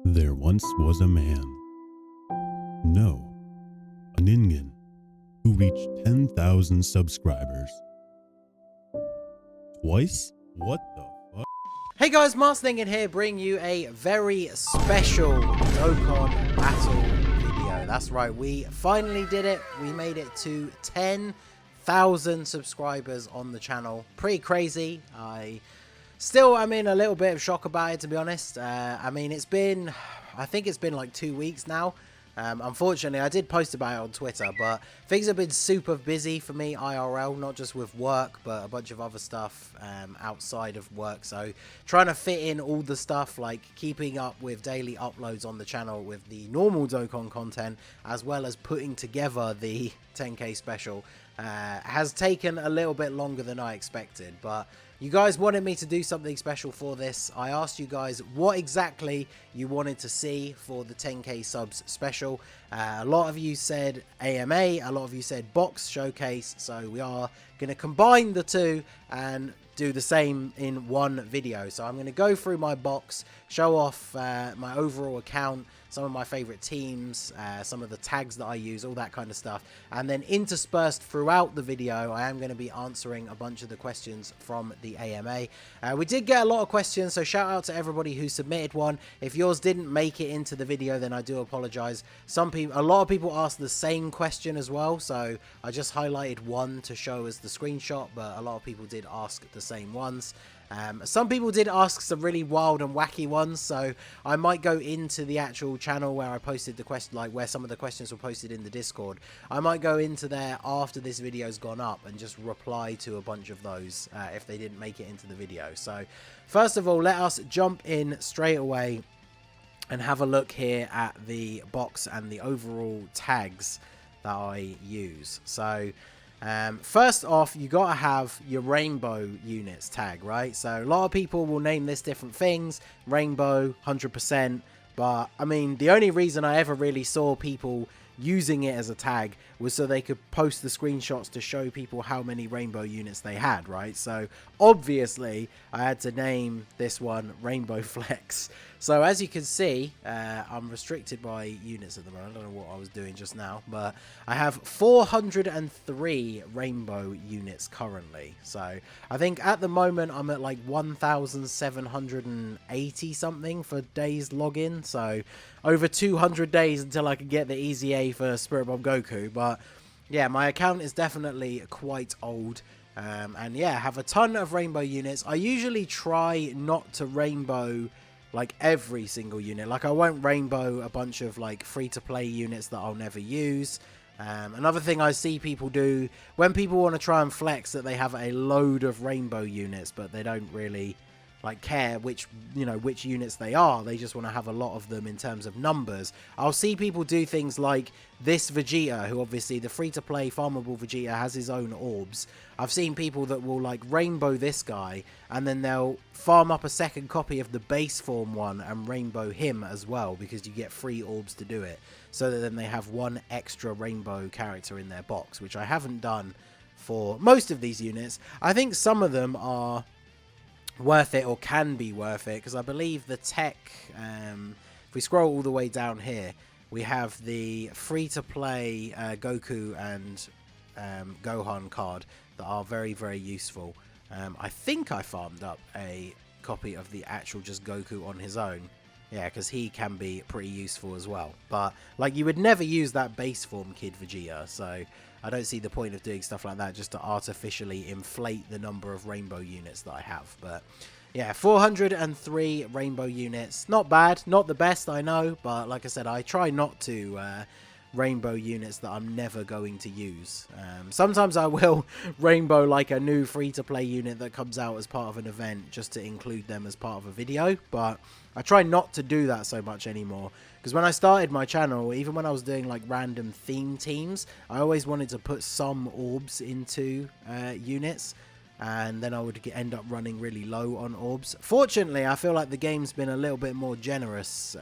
There once was a man, no, a Ningen, who reached 10,000 subscribers. Twice? What the fuck? Hey guys, Marsningen here, bringing you a very special Dokkan battle video. That's right, we finally did it. We made it to 10,000 subscribers on the channel. Pretty crazy. I'm in a little bit of shock about it, to be honest. I think it's been like 2 weeks now. Unfortunately, I did post about it on Twitter, but things have been super busy for me IRL, not just with work, but a bunch of other stuff outside of work. So trying to fit in all the stuff, like keeping up with daily uploads on the channel with the normal Dokkan content, as well as putting together the 10K special, has taken a little bit longer than I expected. But you guys wanted me to do something special for this. I asked you guys what exactly you wanted to see for the 10K subs special. A lot of you said AMA, a lot of you said box showcase. So we are going to combine the two and do the same in one video. So I'm going to go through my box, show off my overall account, some of my favorite teams, some of the tags that I use, all that kind of stuff. And then interspersed throughout the video, I am going to be answering a bunch of the questions from the AMA. We did get a lot of questions, so shout out to everybody who submitted one. If yours didn't make it into the video, then I do apologize. A lot of people asked the same question as well, so I just highlighted one to show as the screenshot, but a lot of people did ask the same ones. Some people did ask some really wild and wacky ones, so I might go into the actual channel where I posted the question, like where some of the questions were posted in the Discord. I might go into there after this video's gone up and just reply to a bunch of those if they didn't make it into the video. So first of all, let us jump in straight away and have a look here at the box and the overall tags that I use. So first off, you gotta have your rainbow units tag, right? So a lot of people will name this different things, rainbow 100%, but I mean the only reason I ever really saw people using it as a tag was so they could post the screenshots to show people how many rainbow units they had, right? So obviously I had to name this one Rainbow Flex. So as you can see, I'm restricted by units at the moment. I don't know what I was doing just now, but I have 403 rainbow units currently. So I think at the moment I'm at like 1,780 something for days login. So over 200 days until I can get the Easy A for Spirit Bomb Goku. But yeah, my account is definitely quite old. And yeah, have a ton of rainbow units. I usually try not to rainbow like every single unit. Like I won't rainbow a bunch of like free-to-play units that I'll never use. Another thing I see people do when people want to try and flex that they have a load of rainbow units, but they don't really like care which units they are. They just want to have a lot of them in terms of numbers. I'll see people do things like this Vegeta, who obviously the free-to-play farmable Vegeta has his own orbs. I've seen people that will like rainbow this guy and then they'll farm up a second copy of the base form one and rainbow him as well, because you get free orbs to do it, so that then they have one extra rainbow character in their box, which I haven't done for most of these units. I think some of them are worth it or can be worth it, because I believe the tech, if we scroll all the way down here, we have the free-to-play Goku and Gohan card that are very, very useful. I think I farmed up a copy of the actual just Goku on his own. Yeah, because he can be pretty useful as well. But like, you would never use that base form Kid Vegeta, so I don't see the point of doing stuff like that just to artificially inflate the number of rainbow units that I have. But yeah, 403 rainbow units. Not bad, not the best, I know, but like I said, I try not to rainbow units that I'm never going to use. Sometimes I will rainbow like a new free-to-play unit that comes out as part of an event just to include them as part of a video, but I try not to do that so much anymore, because when I started my channel, even when I was doing like random theme teams, I always wanted to put some orbs into units, and then I would end up running really low on orbs. Fortunately, I feel like the game's been a little bit more generous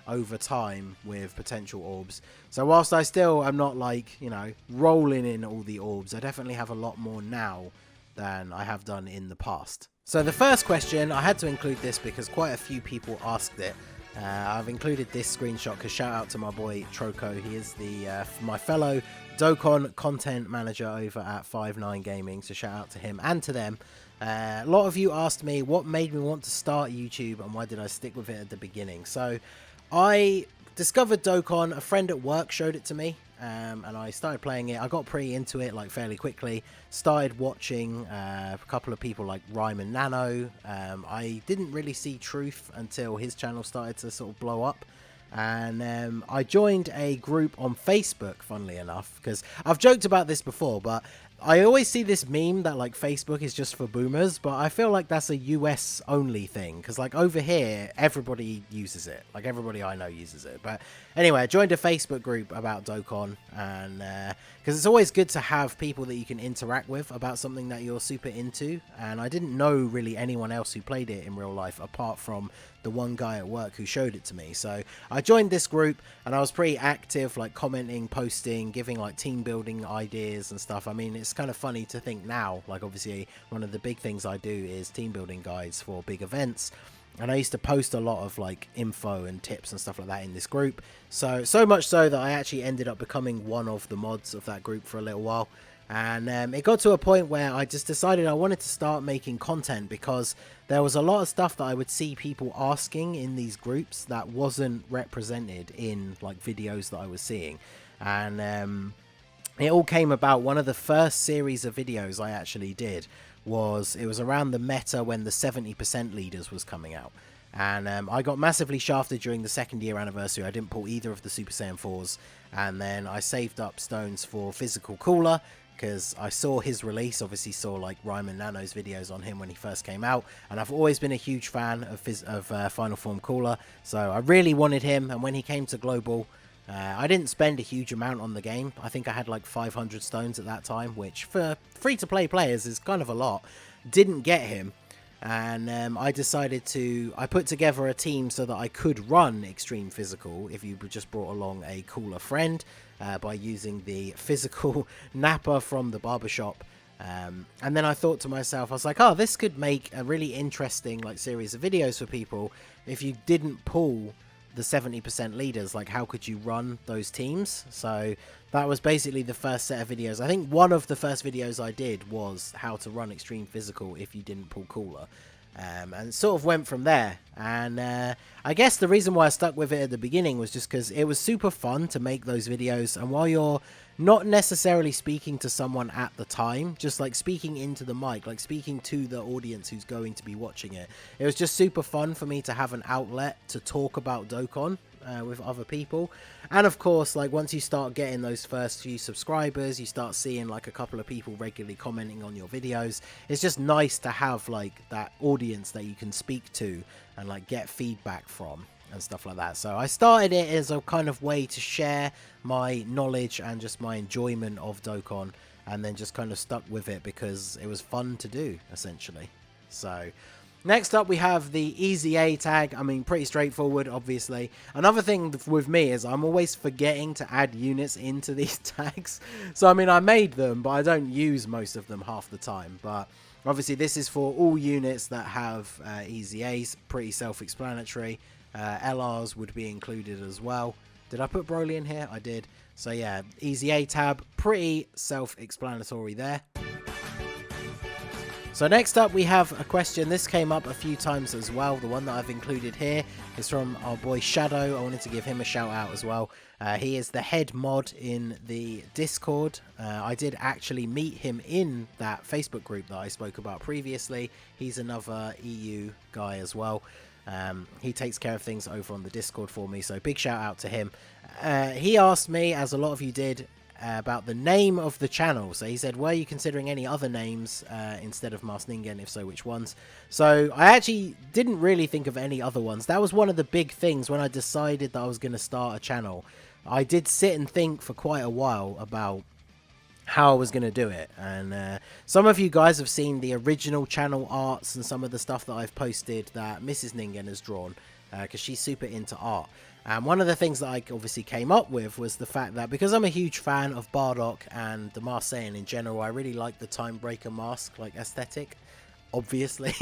over time with potential orbs. So whilst I still am not like, rolling in all the orbs, I definitely have a lot more now than I have done in the past. So the first question, I had to include this because quite a few people asked it. I've included this screenshot because shout out to my boy Troco. He is my fellow Dokkan content manager over at 59 Gaming, so shout out to him and to them. A lot of you asked me what made me want to start YouTube and why did I stick with it at the beginning. So I discovered Dokkan, a friend at work showed it to me, and I started playing it. I got pretty into it like fairly quickly, started watching a couple of people like Rhyme and Nano. I didn't really see Truth until his channel started to sort of blow up. And I joined a group on Facebook, funnily enough, because I've joked about this before, but I always see this meme that like Facebook is just for boomers, but I feel like that's a US only thing, because like over here everybody uses it, like everybody I know uses it. But anyway, I joined a Facebook group about Dokkan, and because it's always good to have people that you can interact with about something that you're super into, and I didn't know really anyone else who played it in real life apart from the one guy at work who showed it to me. So I joined this group and I was pretty active, like commenting, posting, giving like team building ideas and stuff. I mean, it's kind of funny to think now, like obviously one of the big things I do is team building guides for big events, and I used to post a lot of like info and tips and stuff like that in this group. So much so that I actually ended up becoming one of the mods of that group for a little while. And it got to a point where I just decided I wanted to start making content, because there was a lot of stuff that I would see people asking in these groups that wasn't represented in like videos that I was seeing. And it all came about, one of the first series of videos I actually did was, it was around the meta when the 70% leaders was coming out. And I got massively shafted during the 2nd year anniversary. I didn't pull either of the Super Saiyan 4s. And then I saved up stones for Physical Cooler, because I saw his release, obviously saw like Rhyme and Nano's videos on him when he first came out, and I've always been a huge fan of Final Form Cooler, so I really wanted him. And when he came to Global, I didn't spend a huge amount on the game. I think I had like 500 stones at that time, which for free-to-play players is kind of a lot. Didn't get him, and I decided I put together a team so that I could run Extreme Physical if you just brought along a cooler friend, by using the physical napper from the barbershop. And then I thought to myself, I was like, oh, this could make a really interesting like series of videos for people if you didn't pull the 70% leaders. Like, how could you run those teams? So that was basically the first set of videos. I think one of the first videos I did was how to run Extreme Physical if you didn't pull Cooler. And it sort of went from there. And I guess the reason why I stuck with it at the beginning was just because it was super fun to make those videos. And while you're not necessarily speaking to someone at the time, just like speaking into the mic, like speaking to the audience who's going to be watching it, it was just super fun for me to have an outlet to talk about Dokkan with other people. And of course, like once you start getting those first few subscribers, you start seeing like a couple of people regularly commenting on your videos. It's just nice to have like that audience that you can speak to and like get feedback from and stuff like that. So I started it as a kind of way to share my knowledge and just my enjoyment of Dokkan, and then just kind of stuck with it because it was fun to do, essentially. So next up we have the Easy A tag. I mean, pretty straightforward, obviously. Another thing with me is I'm always forgetting to add units into these tags. So I mean, I made them, but I don't use most of them half the time. But obviously this is for all units that have Easy A's, pretty self-explanatory. LRs would be included as well. Did I put Broly in here? I did. So yeah, Easy A tab, pretty self-explanatory there. So next up we have a question. This came up a few times as well. The one that I've included here is from our boy Shadow. I wanted to give him a shout out as well. He is the head mod in the Discord. I did actually meet him in that Facebook group that I spoke about previously. He's another EU guy as well. He takes care of things over on the Discord for me, so big shout out to him. He asked me, as a lot of you did, about the name of the channel. So he said, were you considering any other names instead of Mars Ningen? If so, which ones? So I actually didn't really think of any other ones. That was one of the big things when I decided that I was going to start a channel. I did sit and think for quite a while about how I was going to do it, and some of you guys have seen the original channel arts and some of the stuff that I've posted that Mrs. Ningen has drawn, because she's super into art. And one of the things that I obviously came up with was the fact that because I'm a huge fan of Bardock and the Marseillan in general, I really like the Timebreaker mask like aesthetic, obviously.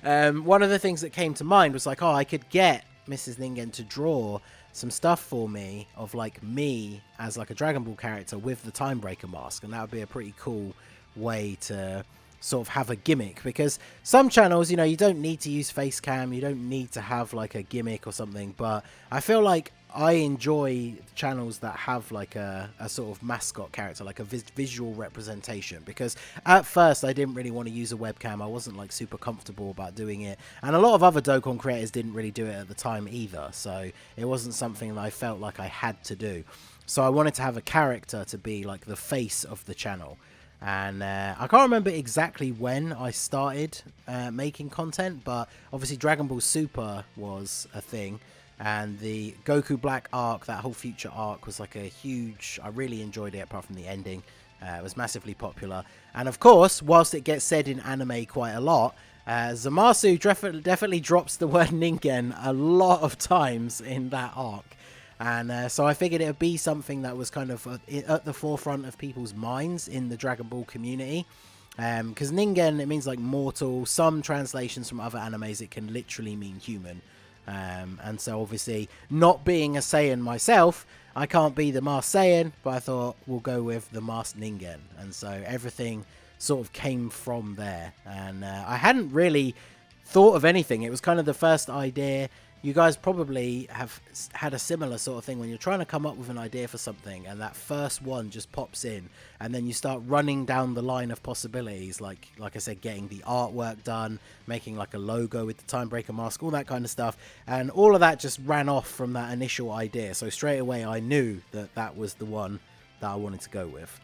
One of the things that came to mind was like, oh, I could get Mrs. Ningen to draw some stuff for me of like me as like a Dragon Ball character with the Timebreaker mask, and that would be a pretty cool way to sort of have a gimmick, because some channels, you know, you don't need to use face cam, you don't need to have like a gimmick or something, but I feel like I enjoy channels that have like a sort of mascot character, like a visual representation, because at first I didn't really want to use a webcam. I wasn't like super comfortable about doing it, and a lot of other Dokkan creators didn't really do it at the time either, so it wasn't something that I felt like I had to do. So I wanted to have a character to be like the face of the channel. And I can't remember exactly when I started making content, but obviously Dragon Ball Super was a thing, and the Goku Black arc, that whole future arc, was like a huge, I really enjoyed it apart from the ending. It was massively popular, and of course, whilst it gets said in anime quite a lot, Zamasu definitely drops the word Ningen a lot of times in that arc. And so I figured it would be something that was kind of at the forefront of people's minds in the Dragon Ball community. Because Ningen, it means like mortal. Some translations from other animes, it can literally mean human. And so obviously, not being a Saiyan myself, I can't be the Masked Saiyan, but I thought we'll go with the Masked Ningen. And so everything sort of came from there. And I hadn't really thought of anything. It was kind of the first idea. You guys probably have had a similar sort of thing when you're trying to come up with an idea for something, and that first one just pops in, and then you start running down the line of possibilities, like I said, getting the artwork done, making like a logo with the Timebreaker mask, all that kind of stuff, and all of that just ran off from that initial idea. So straight away I knew that that was the one that I wanted to go with.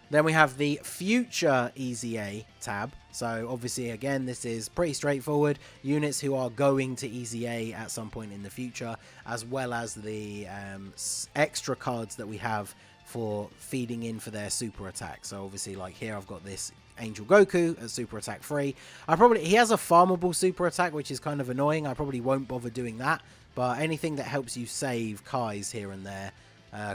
Then we have the Future EZA tab. So obviously, again, this is pretty straightforward. Units who are going to EZA at some point in the future, as well as the extra cards that we have for feeding in for their super attack. So obviously, like here, I've got this Angel Goku at super attack 3. He has a farmable super attack, which is kind of annoying. I probably won't bother doing that. But anything that helps you save Kais here and there.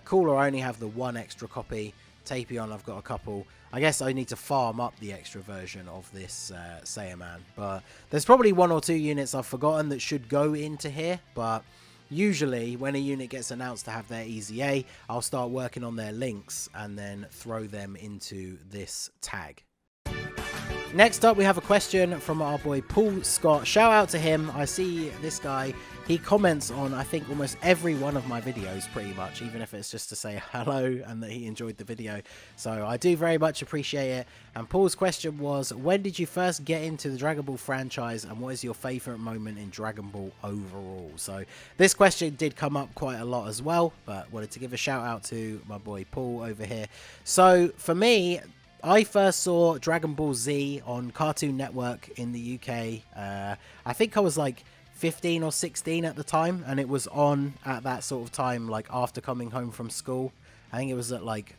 Cooler, I only have the one extra copy. Tapion, I've got a couple. I guess I need to farm up the extra version of this Saiyaman. But there's probably 1 or 2 units I've forgotten that should go into here. But usually when a unit gets announced to have their EZA, I'll start working on their links and then throw them into this tag. Next up, we have a question from our boy Paul Scott. Shout out to him. I see this guy. He comments on, I think, almost every one of my videos, pretty much, even if it's just to say hello and that he enjoyed the video. So I do very much appreciate it. And Paul's question was, when did you first get into the Dragon Ball franchise, and what is your favorite moment in Dragon Ball overall? So this question did come up quite a lot as well, but wanted to give a shout out to my boy Paul over here. So for me, I first saw Dragon Ball Z on Cartoon Network in the UK. I think I was like 15 or 16 at the time, and it was on at that sort of time, like after coming home from school. I think it was at like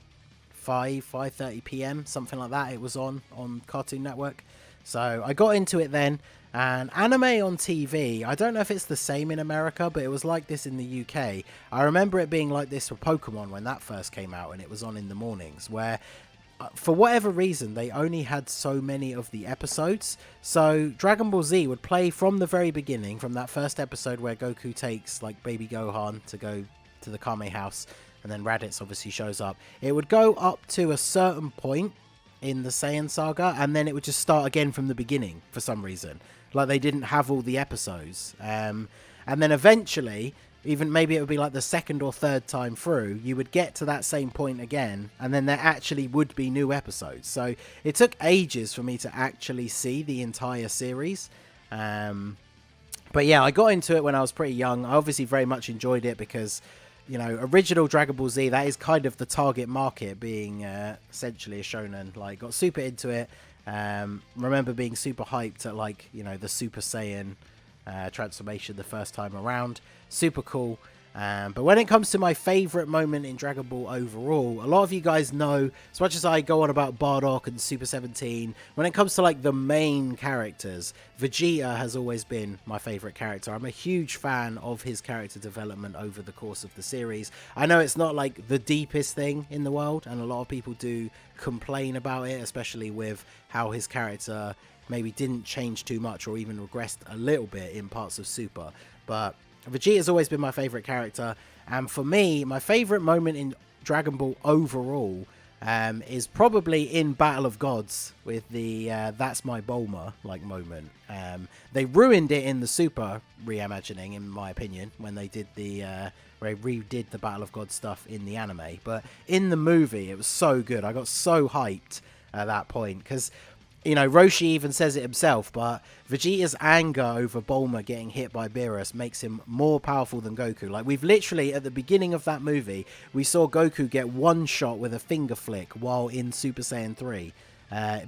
5:30 p.m, something like that. It was on Cartoon Network. So I got into it then, and anime on TV, I don't know if it's the same in America, but it was like this in the UK. I remember it being like this for Pokemon when that first came out, and it was on in the mornings, where for whatever reason, they only had so many of the episodes. So Dragon Ball Z would play from the very beginning, from that first episode where Goku takes like baby Gohan to go to the Kame house, and then Raditz obviously shows up. It would go up to a certain point in the Saiyan saga, and then it would just start again from the beginning for some reason. Like they didn't have all the episodes. And then eventually, even maybe it would be like the second or third time through, you would get to that same point again, and then there actually would be new episodes. So it took ages for me to actually see the entire series. But yeah, I got into it when I was pretty young. I obviously very much enjoyed it because, you know, original Dragon Ball Z, that is kind of the target market, being essentially a shonen. Like, got super into it. Remember being super hyped at, like, you know, the Super Saiyan transformation the first time around. Super cool. But when it comes to my favourite moment in Dragon Ball overall, a lot of you guys know, as much as I go on about Bardock and Super 17, when it comes to like the main characters, Vegeta has always been my favourite character. I'm a huge fan of his character development over the course of the series. I know it's not like the deepest thing in the world, and a lot of people do complain about it, especially with how his character maybe didn't change too much or even regressed a little bit in parts of Super. But Vegeta's always been my favorite character, and for me, my favorite moment in Dragon Ball overall is probably in Battle of Gods with the "That's my Bulma" like moment. They ruined it in the Super reimagining, in my opinion, when they did the where they redid the Battle of Gods stuff in the anime. But in the movie, it was so good. I got so hyped at that point because, you know, Roshi even says it himself, but Vegeta's anger over Bulma getting hit by Beerus makes him more powerful than Goku. Like, we've literally, at the beginning of that movie, we saw Goku get one shot with a finger flick while in Super Saiyan 3.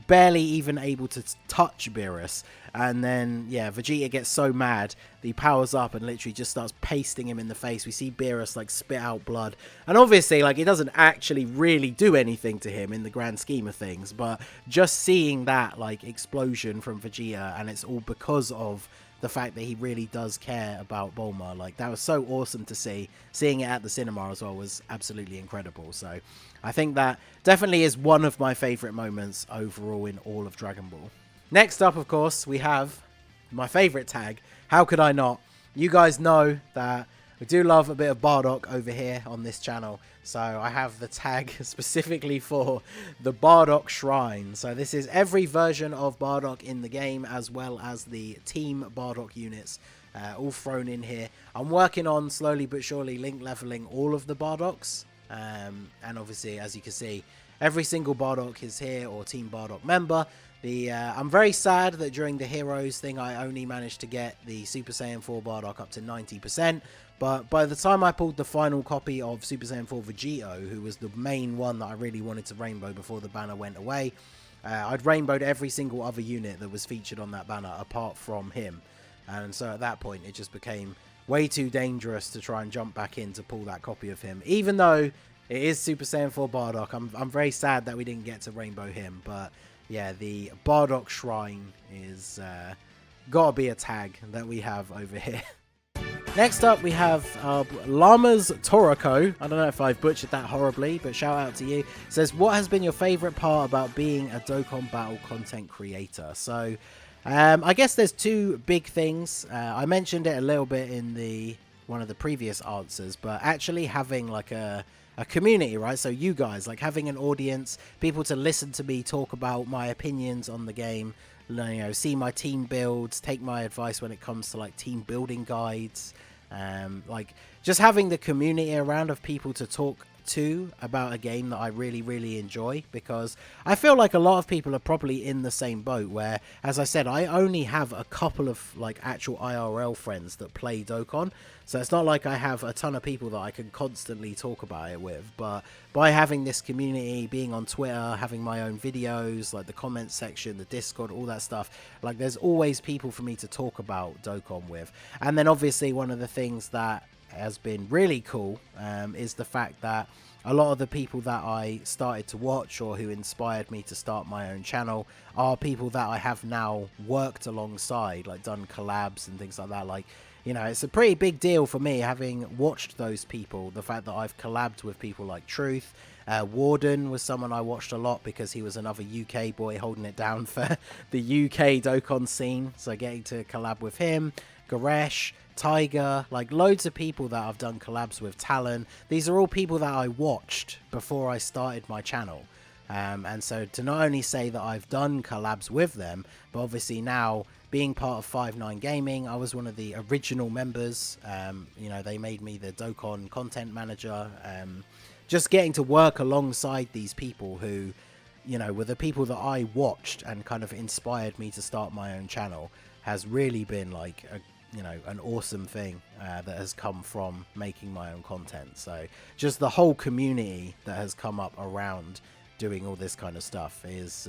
Barely even able to touch Beerus. And then, yeah, Vegeta gets so mad that he powers up and literally just starts pasting him in the face. We see Beerus, like, spit out blood. And obviously, like, it doesn't actually really do anything to him in the grand scheme of things. But just seeing that, like, explosion from Vegeta, and it's all because of the fact that he really does care about Bulma, like, that was so awesome to see. Seeing it at the cinema as well was absolutely incredible. So I think that definitely is one of my favorite moments overall in all of Dragon Ball. Next up, of course, we have my favorite tag. How could I not? You guys know that we do love a bit of Bardock over here on this channel. So I have the tag specifically for the Bardock Shrine. So this is every version of Bardock in the game, as well as the Team Bardock units, all thrown in here. I'm working on slowly but surely link leveling all of the Bardocks. And obviously, as you can see, every single Bardock is here, or Team Bardock member. I'm very sad that during the Heroes thing, I only managed to get the Super Saiyan 4 Bardock up to 90%. But by the time I pulled the final copy of Super Saiyan 4 Vegito, who was the main one that I really wanted to rainbow before the banner went away, I'd rainbowed every single other unit that was featured on that banner apart from him. And so at that point, it just became way too dangerous to try and jump back in to pull that copy of him. Even though it is Super Saiyan 4 Bardock, I'm very sad that we didn't get to rainbow him. But yeah, the Bardock Shrine is gotta be a tag that we have over here. Next up, we have Llamas Toriko. I don't know if I've butchered that horribly, but shout out to you. It says, what has been your favorite part about being a Dokkan Battle content creator? So I guess there's two big things. I mentioned it a little bit in one of the previous answers, but actually having like a community, right? So you guys, like having an audience, people to listen to me talk about my opinions on the game, you know, see my team builds, take my advice when it comes to like team building guides, like just having the community around of people to talk to about a game that I really, really enjoy, because I feel like a lot of people are probably in the same boat where, as I said, I only have a couple of like actual IRL friends that play Dokkan, so it's not like I have a ton of people that I can constantly talk about it with. But by having this community, being on Twitter, having my own videos, like the comment section, the Discord, all that stuff, like there's always people for me to talk about Dokkan with. And then obviously one of the things that has been really cool is the fact that a lot of the people that I started to watch or who inspired me to start my own channel are people that I have now worked alongside, like done collabs and things like that. Like, you know, it's a pretty big deal for me having watched those people, the fact that I've collabed with people like Truth. Warden was someone I watched a lot because he was another UK boy holding it down for the UK Dokkan scene, so getting to collab with him. Goresh, Tiger, like loads of people that I've done collabs with. Talon, these are all people that I watched before I started my channel, and so to not only say that I've done collabs with them, but obviously now being part of 5-9 Gaming, I was one of the original members. You know, they made me the Dokkan content manager. Just getting to work alongside these people who, you know, were the people that I watched and kind of inspired me to start my own channel has really been like a, you know, an awesome thing that has come from making my own content. So just the whole community that has come up around doing all this kind of stuff is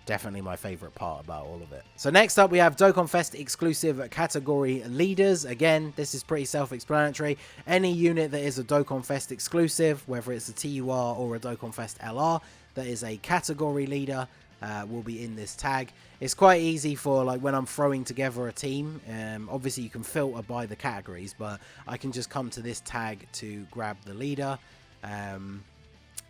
definitely my favorite part about all of it. So next up we have Dokkan Fest exclusive category leaders. Again, this is pretty self-explanatory. Any unit that is a Dokkan Fest exclusive, whether it's a TUR or a Dokkan Fest LR, that is a category leader, will be in this tag. It's quite easy for like when I'm throwing together a team. Obviously you can filter by the categories, but I can just come to this tag to grab the leader.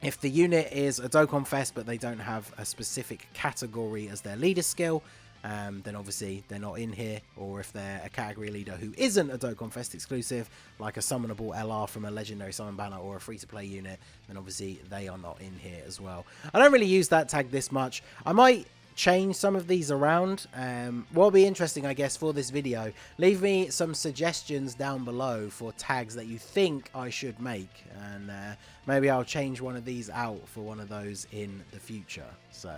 If the unit is a Dokkan Fest but they don't have a specific category as their leader skill, then obviously they're not in here. Or if they're a category leader who isn't a Dokkan Fest exclusive, like a summonable LR from a legendary summon banner or a free-to-play unit, then obviously they are not in here as well. I don't really use that tag this much. I might change some of these around. What'll be interesting, I guess, for this video, leave me some suggestions down below for tags that you think I should make, and maybe I'll change one of these out for one of those in the future. So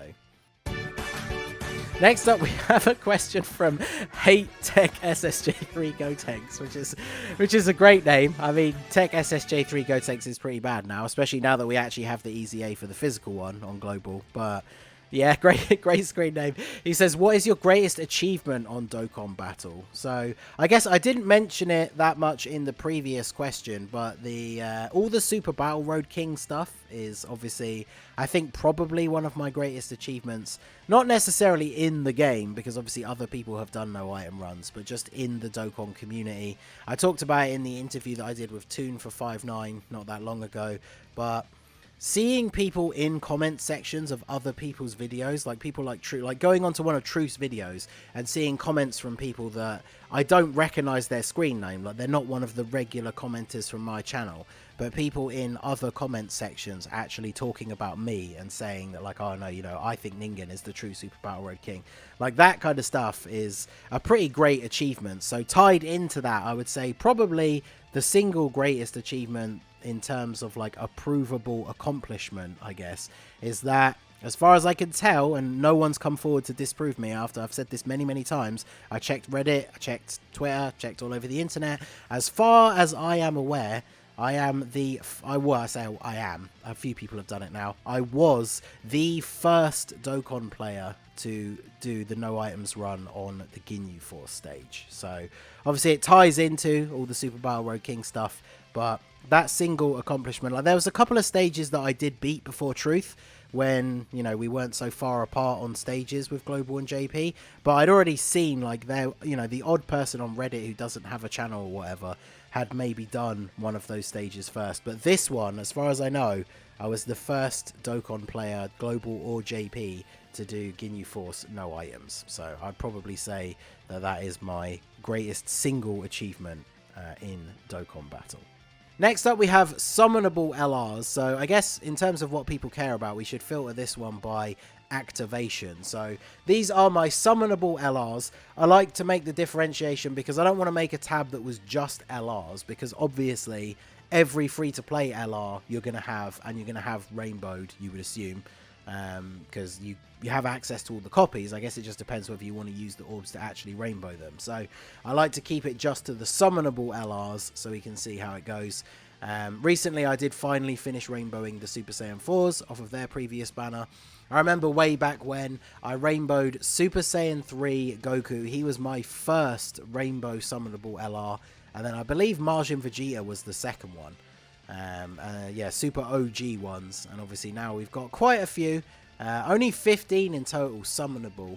next up, we have a question from Hate Tech SSJ3 Gotex, which is a great name. I mean, Tech SSJ3 Gotex is pretty bad now, especially now that we actually have the Easy A for the physical one on Global. But yeah, great screen name. He says, what is your greatest achievement on Dokkan Battle? So I guess I didn't mention it that much in the previous question, but the all the Super Battle Road King stuff is obviously, I think, probably one of my greatest achievements. Not necessarily in the game, because obviously other people have done no item runs, but just in the Dokkan community. I talked about it in the interview that I did with Toon for 5-9 not that long ago, but seeing people in comment sections of other people's videos, like people like True, like going onto one of Truth's videos and seeing comments from people that I don't recognize their screen name, like they're not one of the regular commenters from my channel, but people in other comment sections actually talking about me and saying that, like, oh no, you know, I think Ningen is the true Super Battle Road King. Like, that kind of stuff is a pretty great achievement. So tied into that, I would say probably the single greatest achievement in terms of like a provable accomplishment, I guess, is that, as far as I can tell, and no one's come forward to disprove me after I've said this many times, I checked Reddit, I checked Twitter, checked all over the internet, as far as I am aware, I am the, I am, a few people have done it now, I was the first Dokkan player to do the no items run on the Ginyu Force stage. So obviously it ties into all the Super Battle Road King stuff, but that single accomplishment, like there was a couple of stages that I did beat before Truth, when, you know, we weren't so far apart on stages with Global and JP, but I'd already seen, like, there, you know, the odd person on Reddit who doesn't have a channel or whatever had maybe done one of those stages first. But this one, as far as I know, I was the first Dokkan player, Global or JP, to do Ginyu Force no items. So I'd probably say that that is my greatest single achievement in Dokkan Battle. Next up, we have summonable LRs. So I guess in terms of what people care about, we should filter this one by activation. So these are my summonable LRs. I like to make the differentiation because I don't want to make a tab that was just LRs, because obviously every free-to-play LR you're going to have, and you're going to have rainbowed, you would assume, because you have access to all the copies. I guess it just depends whether you want to use the orbs to actually rainbow them. So I like to keep it just to the summonable LRs so we can see how it goes. Recently I did finally finish rainbowing the Super Saiyan 4s off of their previous banner. I remember way back when I rainbowed Super Saiyan 3 Goku. He was my first rainbow summonable LR, and then I believe Majin Vegeta was the second one. Yeah, super OG ones, and obviously now we've got quite a few, only 15 in total summonable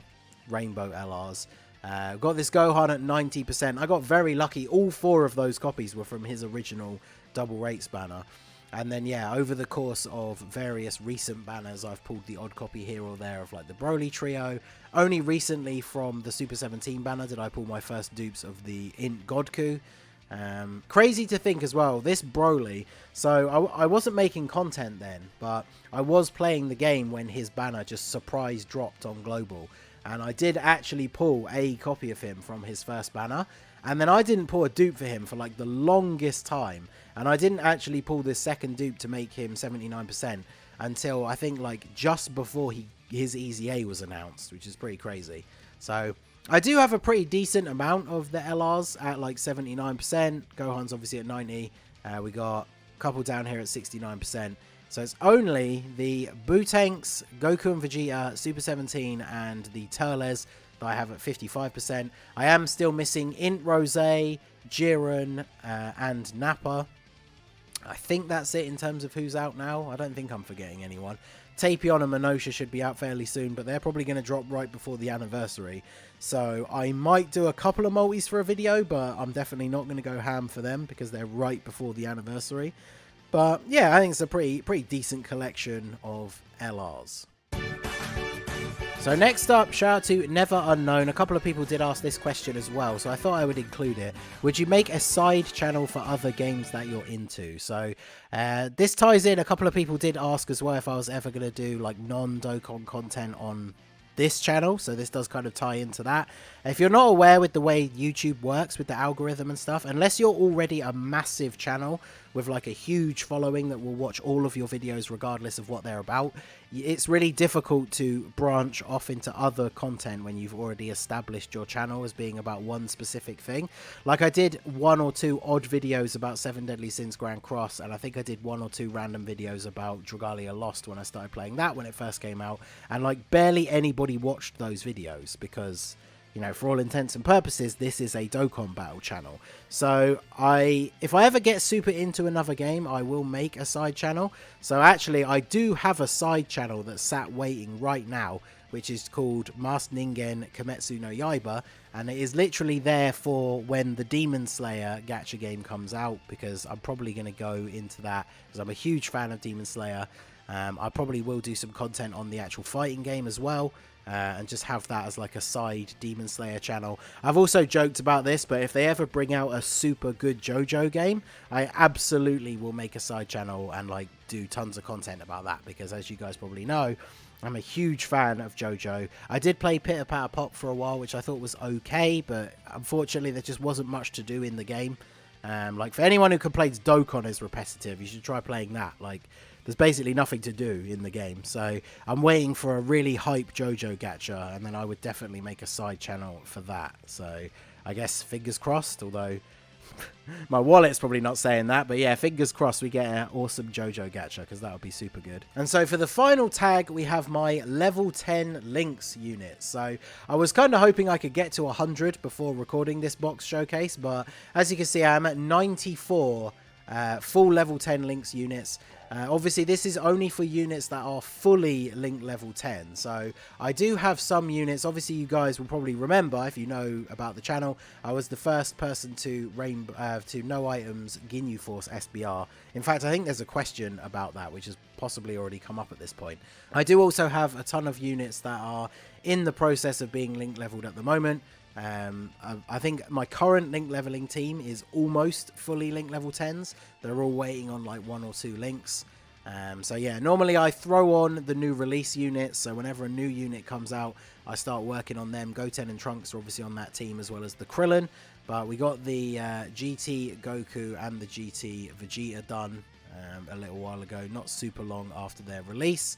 rainbow LRs. Got this Gohan at 90%. I got very lucky. All 4 of those copies were from his original double rates banner, and then yeah, over the course of various recent banners I've pulled the odd copy here or there of like the Broly trio. Only recently from the Super 17 banner did I pull my first dupes of the Int Godku. Crazy to think as well, this Broly, so I wasn't making content then, but I was playing the game when his banner just surprise dropped on Global, and I did actually pull a copy of him from his first banner, and then I didn't pull a dupe for him for like the longest time, and I didn't actually pull this second dupe to make him 79% until I think like just before his Easy A was announced, which is pretty crazy. So I do have a pretty decent amount of the LRs at like 79%. Gohan's obviously at 90. We got a couple down here at 69%. So it's only the Bootanks, Goku and Vegeta, Super 17, and the Turles that I have at 55%. I am still missing Int Rose, Jiren, and Nappa. I think that's it in terms of who's out now. I don't think I'm forgetting anyone. Tapion and Minosha should be out fairly soon, but they're probably going to drop right before the anniversary. So I might do a couple of multis for a video, but I'm definitely not going to go ham for them because they're right before the anniversary. But yeah, I think it's a pretty decent collection of LRs. So next up, shout out to Never Unknown. A couple of people did ask this question as well, so I thought I would include it. Would you make a side channel for other games that you're into? So this ties in, a couple of people did ask as well if I was ever going to do like non-Dokkan content on this channel, so this does kind of tie into that. If you're not aware with the way YouTube works with the algorithm and stuff, unless you're already a massive channel with like a huge following that will watch all of your videos regardless of what they're about, it's really difficult to branch off into other content when you've already established your channel as being about one specific thing. Like I did 1 or 2 odd videos about 7 Deadly Sins Grand Cross, and I think I did 1 or 2 random videos about Dragalia Lost when I started playing that when it first came out, and like barely anybody watched those videos because, you know, for all intents and purposes, this is a Dokkan Battle channel. So if I ever get super into another game, I will make a side channel. So actually, I do have a side channel that's sat waiting right now, which is called Masked Ningen Kimetsu no Yaiba, and it is literally there for when the Demon Slayer gacha game comes out, because I'm probably going to go into that, because I'm a huge fan of Demon Slayer. I probably will do some content on the actual fighting game as well, and just have that as like a side Demon Slayer channel. I've also joked about this, but if they ever bring out a super good JoJo game, I absolutely will make a side channel and like do tons of content about that, because as you guys probably know, I'm a huge fan of JoJo. I did play Pitter Patter Pop for a while, which I thought was okay, but unfortunately there just wasn't much to do in the game. Like for anyone who complains Dokkan is repetitive, you should try playing that. Like there's basically nothing to do in the game. So I'm waiting for a really hype JoJo gacha, and then I would definitely make a side channel for that. So I guess fingers crossed, although my wallet's probably not saying that, but yeah, fingers crossed we get an awesome JoJo gacha, because that would be super good. And so for the final tag, we have my level 10 links unit. So I was kind of hoping I could get to 100 before recording this box showcase, but as you can see, I'm at 94 full level 10 links units. Obviously, this is only for units that are fully link level 10. So I do have some units. Obviously, you guys will probably remember, if you know about the channel, I was the first person to no items Ginyu Force SBR. In fact, I think there's a question about that, which has possibly already come up at this point. I do also have a ton of units that are in the process of being link leveled at the moment. I think my current link leveling team is almost fully link level 10s. They're all waiting on like 1 or 2 links. So yeah, normally I throw on the new release units. So whenever a new unit comes out, I start working on them. Goten and Trunks are obviously on that team, as well as the Krillin. But we got the GT Goku and the GT Vegeta done a little while ago, not super long after their release.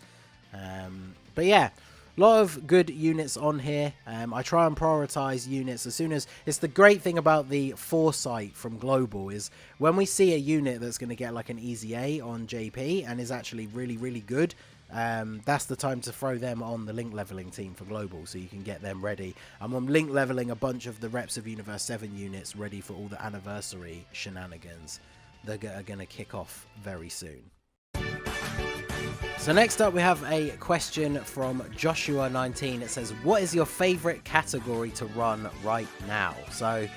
But yeah, a lot of good units on here. I try and prioritize units as soon as... It's the great thing about the foresight from Global is when we see a unit that's going to get like an easy A on JP and is actually really, really good, that's the time to throw them on the link leveling team for Global, so you can get them ready. I'm link leveling a bunch of the Reps of Universe 7 units ready for all the anniversary shenanigans that are going to kick off very soon. So next up we have a question from Joshua19. It says, what is your favorite category to run right now? So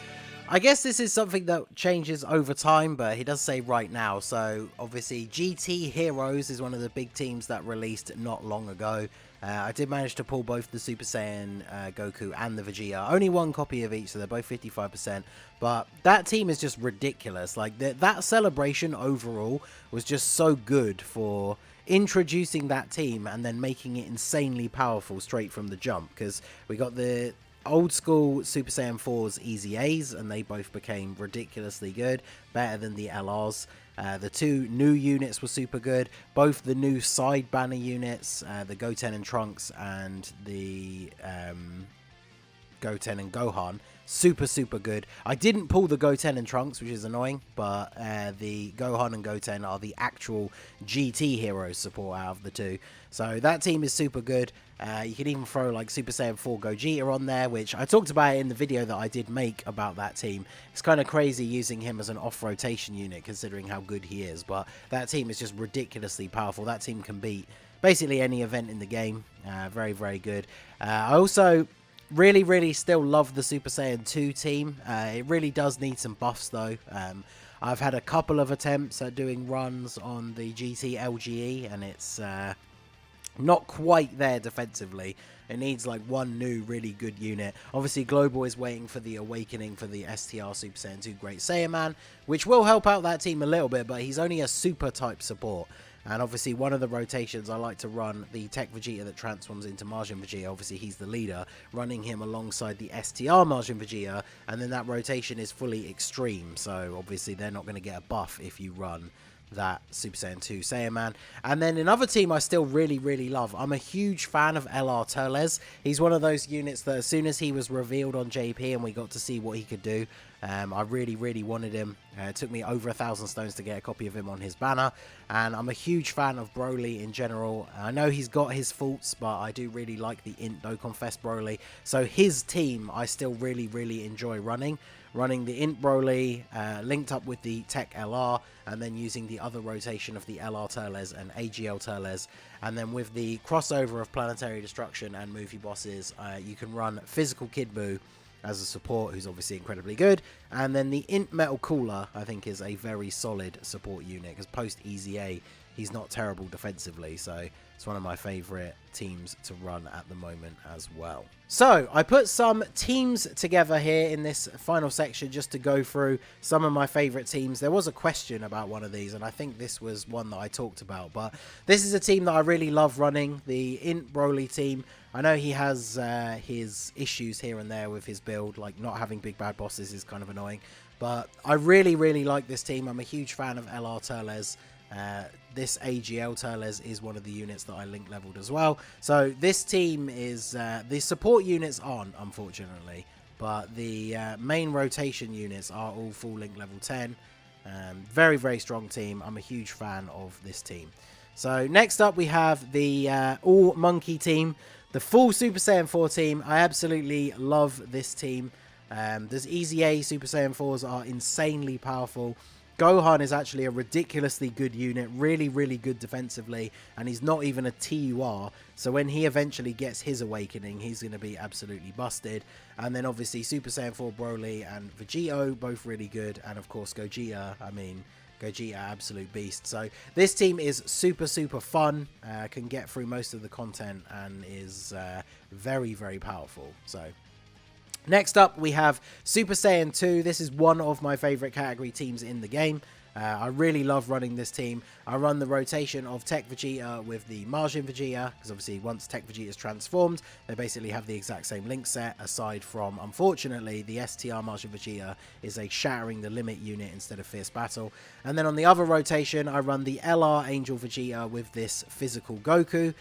I guess this is something that changes over time, but he does say right now. So obviously GT Heroes is one of the big teams that released not long ago. I did manage to pull both the Super Saiyan Goku and the Vegeta. Only 1 copy of each, so they're both 55%. But that team is just ridiculous. Like that celebration overall was just so good for introducing that team and then making it insanely powerful straight from the jump, because we got the old school Super Saiyan 4's Easy A's and they both became ridiculously good, better than the LRs. The 2 new units were super good. Both the new side banner units, the Goten and Trunks and the Goten and Gohan, super good. I didn't pull the Goten and Trunks, which is annoying, but the Gohan and Goten are the actual GT Heroes support out of the 2. So that team is super good. You can even throw like Super Saiyan 4 Gogeta on there, which I talked about in the video that I did make about that team. It's kind of crazy using him as an off-rotation unit considering how good he is, but that team is just ridiculously powerful. That team can beat basically any event in the game. Very good. I also really still love the Super Saiyan 2 team. It really does need some buffs though. I've had a couple of attempts at doing runs on the GT LGE and it's not quite there defensively. It needs like one new really good unit. Obviously, Global is waiting for the awakening for the STR Super Saiyan 2 Great Saiyaman, which will help out that team a little bit, but he's only a super type support. And obviously, one of the rotations I like to run the Tech Vegeta that transforms into Majin Vegeta. Obviously, he's the leader, running him alongside the STR Majin Vegeta, and then that rotation is fully extreme. So obviously, they're not going to get a buff if you run that Super Saiyan 2 Saiyaman. And then another team I still really love. I'm a huge fan of LR Turles. He's one of those units that as soon as he was revealed on JP and we got to see what he could do, I really wanted him. It took me over 1,000 stones to get a copy of him on his banner, and I'm a huge fan of Broly in general. I know he's got his faults, but I do really like the Int Dokkan Fest Broly. So his team I still really enjoy running the Int Broly, linked up with the Tech LR, and then using the other rotation of the LR Turles and AGL Turles. And then with the crossover of Planetary Destruction and Movie Bosses, you can run Physical Kid Buu as a support, who's obviously incredibly good. And then the Int Metal Cooler, I think, is a very solid support unit, because post EZA, he's not terrible defensively, so it's one of my favourite teams to run at the moment as well. So, I put some teams together here in this final section just to go through some of my favourite teams. There was a question about one of these, and I think this was one that I talked about, but this is a team that I really love running, the Int Broly team. I know he has his issues here and there with his build, like not having big bad bosses is kind of annoying, but I really like this team. I'm a huge fan of LR Turles. This AGL Turles is one of the units that I link leveled as well. So this team is, the support units aren't, unfortunately, but the main rotation units are all full link level 10. Very strong team. I'm a huge fan of this team. So next up we have the all monkey team, the full Super Saiyan 4 team. I absolutely love this team. This EZA Super Saiyan 4s are insanely powerful. Gohan is actually a ridiculously good unit, really good defensively, and he's not even a TUR, so when he eventually gets his awakening, he's going to be absolutely busted. And then obviously Super Saiyan 4 Broly and Vegito, both really good, and of course Gogeta, Gogeta, absolute beast. So this team is super fun, can get through most of the content, and is very powerful. So next up, we have Super Saiyan 2. This is one of my favourite category teams in the game. I really love running this team. I run the rotation of Tech Vegeta with the Majin Vegeta, because obviously once Tech Vegeta is transformed, they basically have the exact same link set, aside from, unfortunately, the STR Majin Vegeta is a Shattering the Limit unit instead of Fierce Battle. And then on the other rotation, I run the LR Angel Vegeta with this Physical Goku.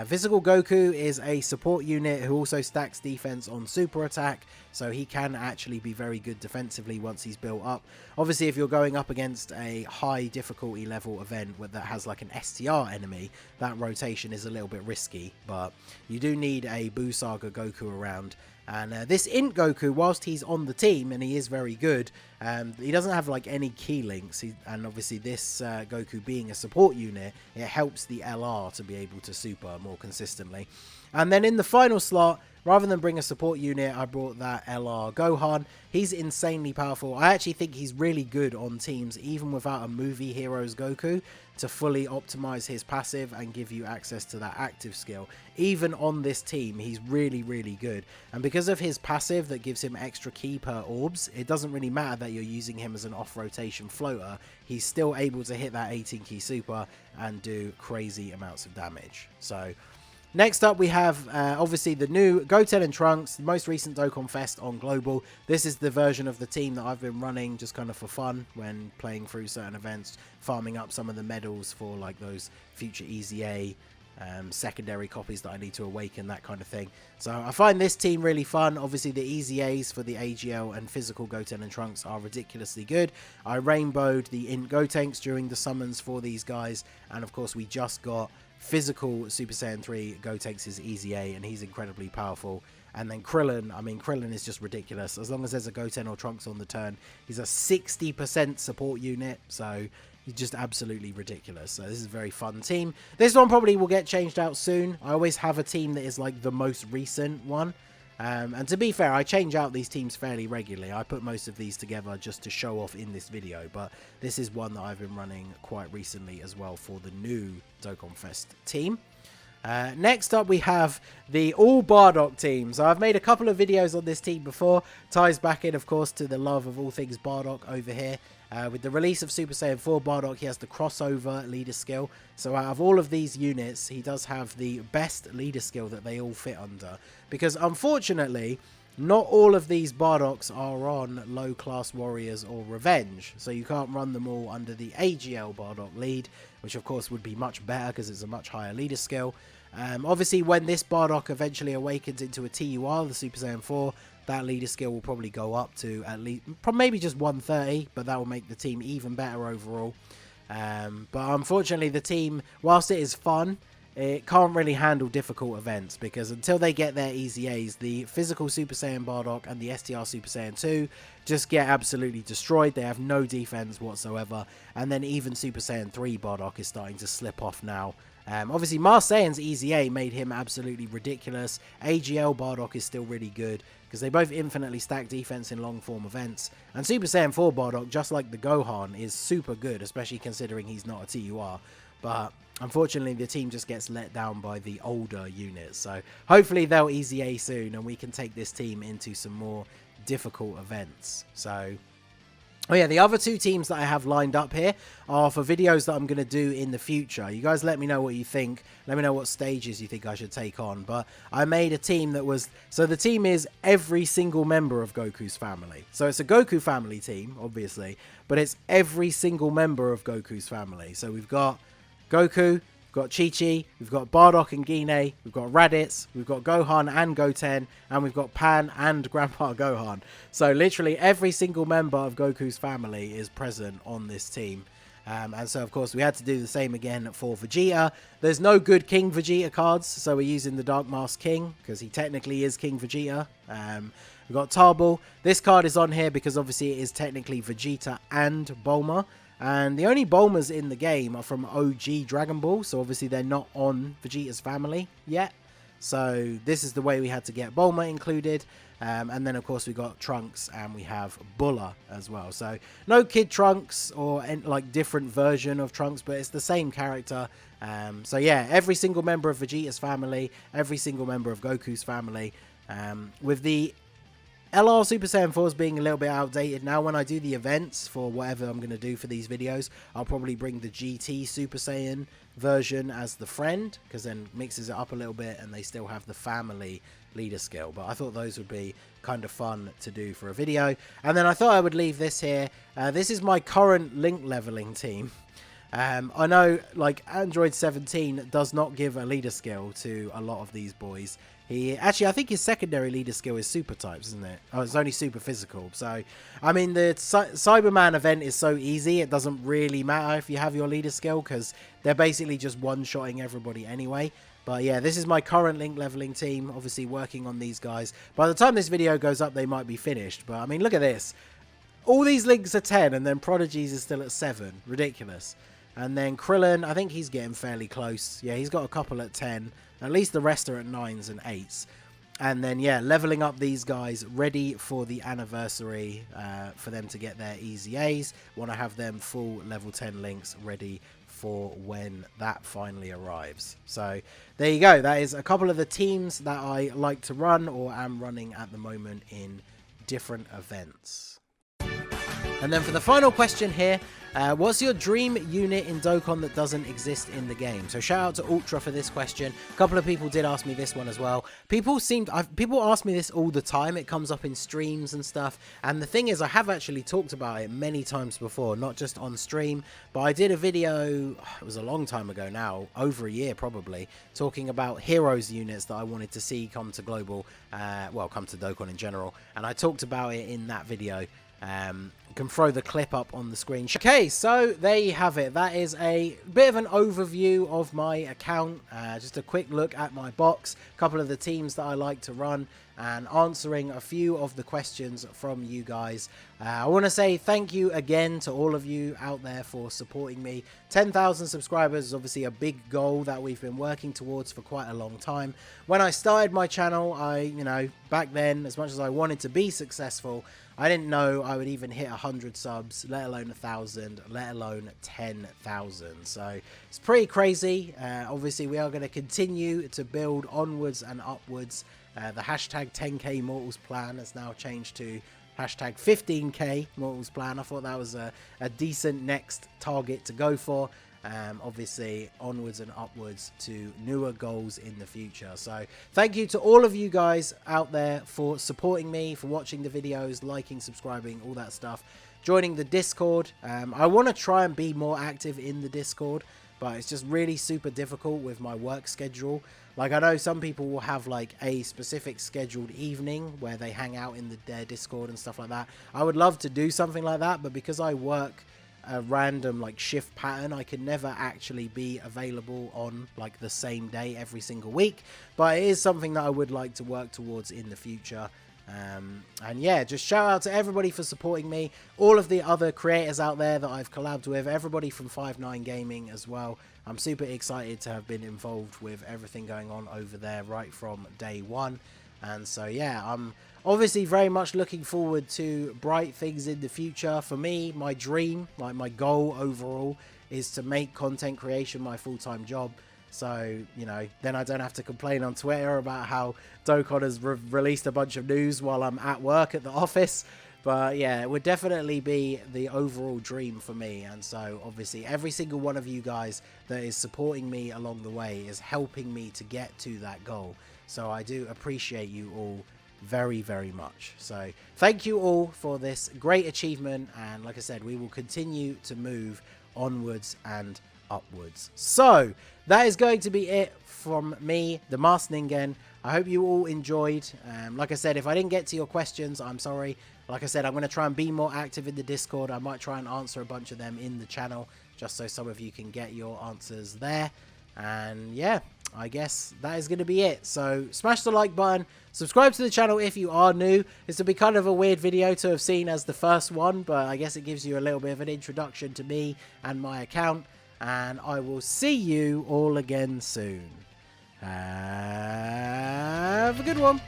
Physical Goku is a support unit who also stacks defense on super attack, so he can actually be very good defensively once he's built up. Obviously, if you're going up against a high difficulty level event that has like an STR enemy, that rotation is a little bit risky, but you do need a Buu Saga Goku around. And this Int Goku, whilst he's on the team and he is very good, he doesn't have like any key links, and obviously this Goku being a support unit, it helps the LR to be able to super more consistently. And then in the final slot, rather than bring a support unit, I brought that LR Gohan. He's insanely powerful. I actually think he's really good on teams, even without a movie heroes Goku, to fully optimize his passive and give you access to that active skill. Even on this team, he's really good. And because of his passive that gives him extra ki per orbs, it doesn't really matter that you're using him as an off-rotation floater. He's still able to hit that 18 ki super and do crazy amounts of damage. So next up, we have obviously the new Goten and Trunks, the most recent Dokkan Fest on Global. This is the version of the team that I've been running just kind of for fun when playing through certain events, farming up some of the medals for like those future EZA secondary copies that I need to awaken, that kind of thing. So I find this team really fun. Obviously the EZAs for the AGL and physical Goten and Trunks are ridiculously good. I rainbowed the Int Gotenks during the summons for these guys, and of course we just got physical Super Saiyan 3 Gotenks' EZA, and he's incredibly powerful. And then Krillin, Krillin is just ridiculous. As long as there's a Goten or Trunks on the turn, he's a 60% support unit, so he's just absolutely ridiculous. So this is a very fun team. This one probably will get changed out soon. I always have a team that is like the most recent one. And to be fair, I change out these teams fairly regularly. I put most of these together just to show off in this video, but this is one that I've been running quite recently as well for the new Dokkan Fest team. Next up, we have the all Bardock team. So I've made a couple of videos on this team before. Ties back in, of course, to the love of all things Bardock over here. With the release of Super Saiyan 4 Bardock, he has the crossover leader skill. So out of all of these units, he does have the best leader skill that they all fit under. Because unfortunately, not all of these Bardocks are on low class warriors or revenge. So you can't run them all under the AGL Bardock lead, which of course would be much better because it's a much higher leader skill. Obviously, when this Bardock eventually awakens into a TUR, the Super Saiyan 4, that leader skill will probably go up to at least, maybe just 130, but that will make the team even better overall. But unfortunately, the team, whilst it is fun, it can't really handle difficult events, because until they get their easy A's, the physical Super Saiyan Bardock and the STR Super Saiyan 2 just get absolutely destroyed. They have no defense whatsoever, and then even Super Saiyan 3 Bardock is starting to slip off now. Obviously, Mars Saiyan's easy A made him absolutely ridiculous. AGL Bardock is still really good, because they both infinitely stack defense in long form events. And Super Saiyan 4 Bardock, just like the Gohan, is super good, especially considering he's not a TUR. But unfortunately, the team just gets let down by the older units. So hopefully they'll easy A soon, and we can take this team into some more difficult events. So, oh yeah, the other two teams that I have lined up here are for videos that I'm going to do in the future. You guys let me know what you think. Let me know what stages you think I should take on. But I made a team that was... So the team is every single member of Goku's family. So it's a Goku family team, obviously. But it's every single member of Goku's family. So we've got Goku, we've got Chi-Chi, we've got Bardock and Gine, we've got Raditz, we've got Gohan and Goten, and we've got Pan and Grandpa Gohan. So literally every single member of Goku's family is present on this team. And so, of course, we had to do the same again for Vegeta. There's no good King Vegeta cards, so we're using the Dark Mask King, because he technically is King Vegeta. We've got Tarbell. This card is on here because obviously it is technically Vegeta and Bulma. And the only Bulmas in the game are from OG Dragon Ball, so obviously they're not on Vegeta's family yet. So this is the way we had to get Bulma included. And then, of course, we got Trunks and we have Bulla as well. So no Kid Trunks or like different version of Trunks, but it's the same character. So yeah, every single member of Vegeta's family, every single member of Goku's family, with the LR Super Saiyan 4s being a little bit outdated now. When I do the events for whatever I'm going to do for these videos, I'll probably bring the GT Super Saiyan version as the friend, because then mixes it up a little bit and they still have the family leader skill. But I thought those would be kind of fun to do for a video. And then I thought I would leave this here. This is my current link leveling team. I know, like, Android 17 does not give a leader skill to a lot of these boys. Actually, I think his secondary leader skill is super types, isn't it? Oh, it's only super physical. So, I mean, the Cyberman event is so easy, it doesn't really matter if you have your leader skill, because they're basically just one-shotting everybody anyway. But yeah, this is my current link leveling team, obviously working on these guys. By the time this video goes up, they might be finished. But, I mean, look at this. All these links are 10, and then Prodigies is still at 7. Ridiculous. And then Krillin, I think he's getting fairly close. Yeah, he's got a couple at 10. At least the rest are at 9s and 8s. And then, yeah, leveling up these guys ready for the anniversary for them to get their easy A's. Want to have them full level 10 links ready for when that finally arrives. So there you go. That is a couple of the teams that I like to run or am running at the moment in different events. And then for the final question here, what's your dream unit in Dokkan that doesn't exist in the game? So shout out to Ultra for this question. A couple of people did ask me this one as well. People ask me this all the time. It comes up in streams and stuff. And the thing is, I have actually talked about it many times before, not just on stream, but I did a video, it was a long time ago now, over a year probably, talking about Heroes units that I wanted to see come to Global, well, come to Dokkan in general. And I talked about it in that video. Can throw the clip up on the screen. Okay, so there you have it. That is a bit of an overview of my account. Just a quick look at my box, a couple of the teams that I like to run, and answering a few of the questions from you guys. I want to say thank you again to all of you out there for supporting me. 10,000 subscribers is obviously a big goal that we've been working towards for quite a long time. When I started my channel, back then, as much as I wanted to be successful, I didn't know I would even hit 100 subs, let alone 1,000, let alone 10,000. So it's pretty crazy. Obviously, we are going to continue to build onwards and upwards. The hashtag 10k Mortals plan has now changed to hashtag 15k Mortals plan. I thought that was a decent next target to go for. Obviously onwards and upwards to newer goals in the future. So thank you to all of you guys out there for supporting me, for watching the videos, liking, subscribing, all that stuff, joining the Discord. I want to try and be more active in the Discord, but it's just really super difficult with my work schedule. Like, I know some people will have like a specific scheduled evening where they hang out in their Discord and stuff like that. I would love to do something like that, but because I work a random like shift pattern, I can never actually be available on like the same day every single week. But it is something that I would like to work towards in the future. And yeah, just shout out to everybody for supporting me, all of the other creators out there that I've collabed with, everybody from 5-9 Gaming as well. I'm super excited to have been involved with everything going on over there right from day one. And so yeah, I'm obviously very much looking forward to bright things in the future. For me, my dream, like my goal overall, is to make content creation my full-time job. So, you know, then I don't have to complain on Twitter about how Dokkan has released a bunch of news while I'm at work at the office. But yeah, it would definitely be the overall dream for me. And so obviously every single one of you guys that is supporting me along the way is helping me to get to that goal. So I do appreciate you all very, very much. So thank you all for this great achievement. And like I said, we will continue to move onwards and upwards. So that is going to be it from me, the Masked Ningen. I hope you all enjoyed. Like I said, if I didn't get to your questions, I'm sorry. Like I said, I'm going to try and be more active in the Discord. I might try and answer a bunch of them in the channel, just so some of you can get your answers there. And yeah, I guess that is going to be it. So smash the like button, subscribe to the channel if you are new. This will be kind of a weird video to have seen as the first one, but I guess it gives you a little bit of an introduction to me and my account. And I will see you all again soon. Have a good one.